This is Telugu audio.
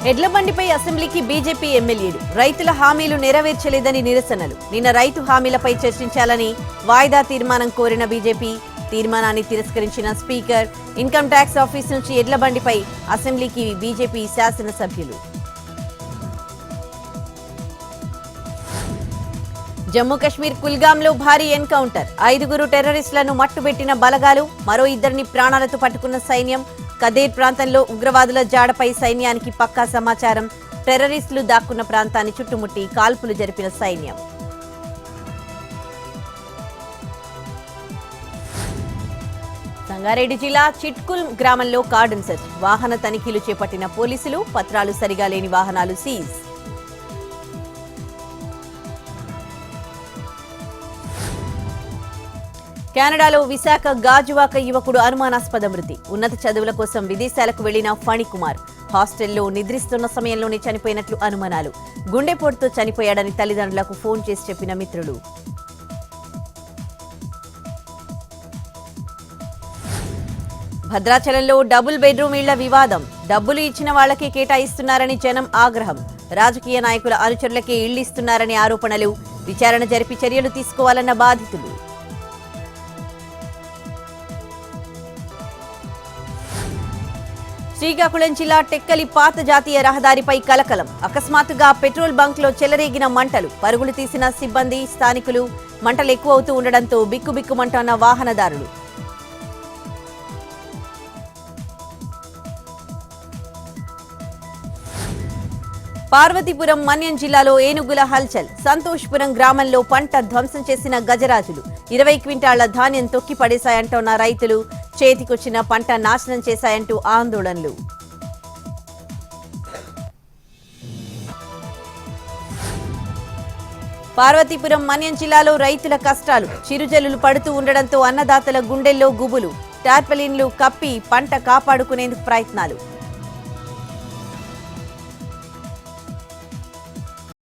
ఎడ్లబండిపై అసెంబ్లీకి బీజేపీ ఎమ్మెల్యేలు రైతుల హామీలు నెరవేర్చలేదని నిరసనలు. నిన్న రైతు హామీలపై చర్చించాలని వాయిదా తీర్మానం కోరిన బీజేపీ తీర్మానాన్ని తిరస్కరించిన స్పీకర్. ఇన్కమ్ ట్యాక్స్ ఆఫీస్ నుంచి ఎడ్లబండిపై అసెంబ్లీకి బీజేపీ శాసనసభ్యులు. జమ్మూ కశ్మీర్ కుల్గాంలో భారీ ఎన్కౌంటర్. 5 టెర్రరిస్టులను మట్టుబెట్టిన బలగాలు, మరో 2 ప్రాణాలతో పట్టుకున్న సైన్యం. కదేర్ ప్రాంతంలో ఉగ్రవాదుల జాడపై సైన్యానికి పక్కా సమాచారం. టెర్రరిస్టులు దాక్కున్న ప్రాంతాన్ని చుట్టుముట్టి కాల్పులు జరిపిన సైన్యం. సంగారెడ్డి జిల్లా చిట్కుల్ గ్రామంలో కార్డన్ సెర్చ్. వాహన తనిఖీలు చేపట్టిన పోలీసులు. పత్రాలు సరిగా లేని వాహనాలు సీజ్. కెనడాలో విశాఖ గాజువాక యువకుడు అనుమానాస్పద మృతి. ఉన్నత చదువుల కోసం విదేశాలకు వెళ్లిన ఫణికుమార్ హాస్టల్లో నిద్రిస్తున్న సమయంలోనే చనిపోయినట్లు అనుమానాలు. గుండెపోటుతో చనిపోయాడని తల్లిదండ్రులకు ఫోన్ చేసి చెప్పిన మిత్రులు. భద్రాచలంలో డబుల్ బెడ్రూమ్ ఇళ్ల వివాదం. డబ్బులు ఇచ్చిన వాళ్లకే కేటాయిస్తున్నారని జనం ఆగ్రహం. రాజకీయ నాయకుల అనుచరులకే ఇళ్లు ఇస్తున్నారని ఆరోపణలు. విచారణ జరిపి చర్యలు తీసుకోవాలన్న బాధితులు. శ్రీకాకుళం జిల్లా టెక్కలి పాత జాతీయ రహదారిపై కలకలం. అకస్మాత్తుగా పెట్రోల్ బంక్ లో చెలరేగిన మంటలు. పరుగులు తీసిన సిబ్బంది, స్థానికులు. మంటలు ఎక్కువ అవుతూ ఉండడంతో బిక్కుబిక్కుమంటున్న వాహనదారులు. పార్వతీపురం మన్యం జిల్లాలో ఏనుగుల హల్చల్. సంతోష్పురం గ్రామంలో పంట ధ్వంసం చేసిన గజరాజులు. 20 క్వింటాళ్ల ధాన్యం తొక్కి పడేశాయంటున్న రైతులు. చేతికొచ్చిన పంట నాశనం చేశాయంటూ ఆందోళనలు. పార్వతీపురం మన్యం జిల్లాలో రైతుల కష్టాలు. చిరుజల్లులు పడుతూ ఉండడంతో అన్నదాతల గుండెల్లో గుబులు. టార్పలిన్లు కప్పి పంట కాపాడుకునేందుకు ప్రయత్నాలు.